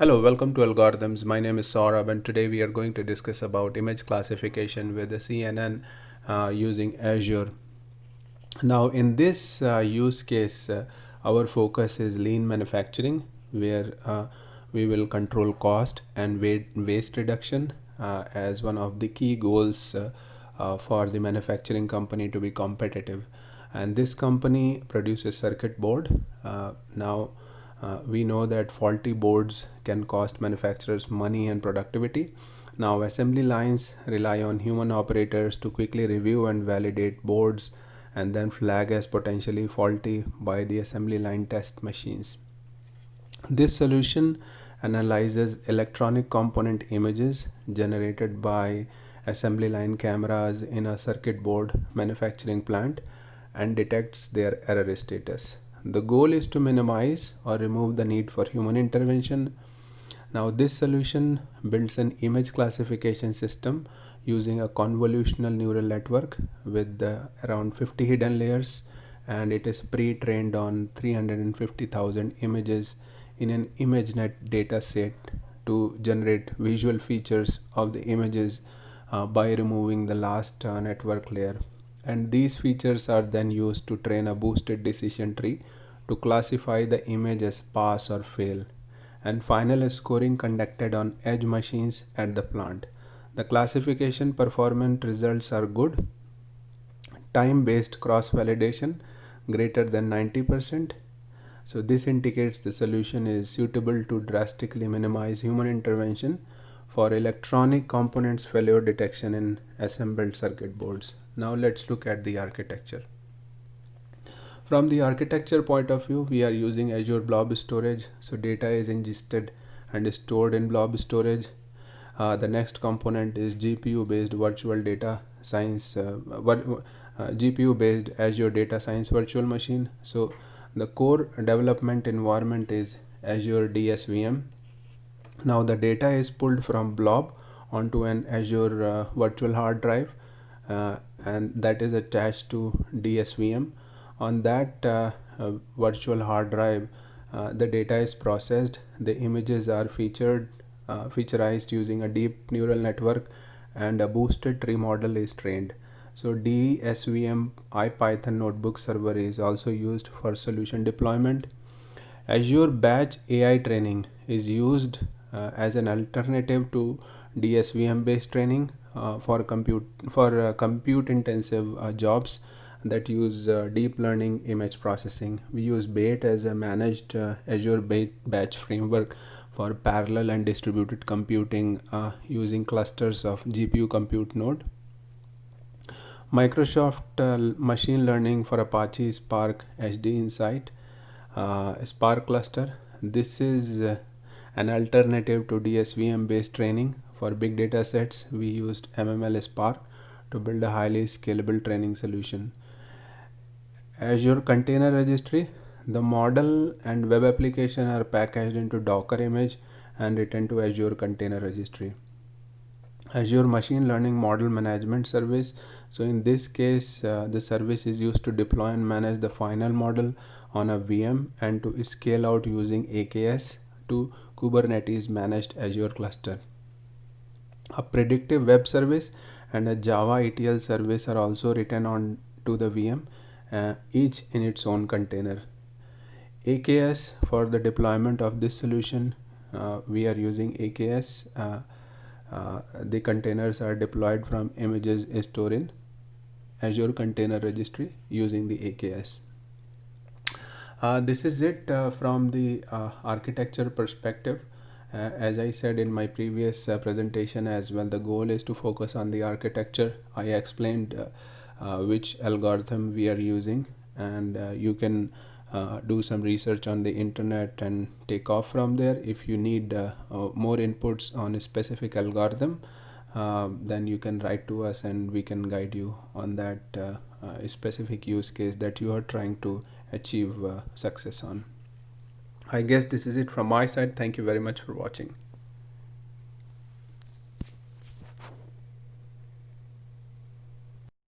Hello, welcome to Algorithms. My name is Saurabh, and today we are going to discuss about image classification with the CNN using Azure. Now, in this use case, our focus is lean manufacturing, where we will control cost and waste reduction as one of the key goals for the manufacturing company to be competitive. And this company produces circuit board. We know that faulty boards can cost manufacturers money and productivity. Now, assembly lines rely on human operators to quickly review and validate boards and then flag as potentially faulty by the assembly line test machines. This solution analyzes electronic component images generated by assembly line cameras in a circuit board manufacturing plant and detects their error status. The goal is to minimize or remove the need for human intervention. Now, this solution builds an image classification system using a convolutional neural network with around 50 hidden layers, and it is pre-trained on 350,000 images in an ImageNet dataset to generate visual features of the images by removing the last network layer. And these features are then used to train a boosted decision tree to classify the image as pass or fail, and final scoring conducted on edge machines at the plant. The classification performance results are good. Time based cross validation greater than 90%. So, this indicates the solution is suitable to drastically minimize human intervention for electronic components failure detection in assembled circuit boards. Now, let's look at the architecture. From the architecture point of view, we are using Azure Blob Storage. So data is ingested and stored in Blob Storage. The next component is GPU based virtual data science, GPU based Azure Data Science Virtual Machine. So the core development environment is Azure DSVM. Now the data is pulled from Blob onto an Azure virtual hard drive, and that is attached to DSVM. On that virtual hard drive, the data is processed, the images are featurized using a deep neural network, and a boosted tree model is trained. So DSVM IPython notebook server is also used for solution deployment. Azure Batch AI training is used as an alternative to DSVM based training for compute intensive jobs that use deep learning image processing. We use BATE as a managed Azure batch framework for parallel and distributed computing using clusters of GPU compute node. Microsoft machine learning for Apache Spark HD Insight Spark cluster. This is an alternative to DSVM based training. For big data sets, we used MML Spark to build a highly scalable training solution. Azure Container Registry. The model and web application are packaged into Docker image and written to Azure Container Registry. Azure Machine Learning Model Management Service. So in this case, the service is used to deploy and manage the final model on a VM and to scale out using AKS to Kubernetes managed Azure cluster. A predictive web service and a Java ETL service are also written on to the VM, each in its own container. AKS for the deployment of this solution, we are using AKS. The containers are deployed from images stored in Azure Container Registry using the AKS. This is it from the architecture perspective. As I said in my previous presentation as well, the goal is to focus on the architecture. I explained which algorithm we are using, and you can do some research on the internet and take off from there. If you need more inputs on a specific algorithm, then you can write to us and we can guide you on that specific use case that you are trying to achieve success on. I guess this is it from my side. Thank you very much for watching.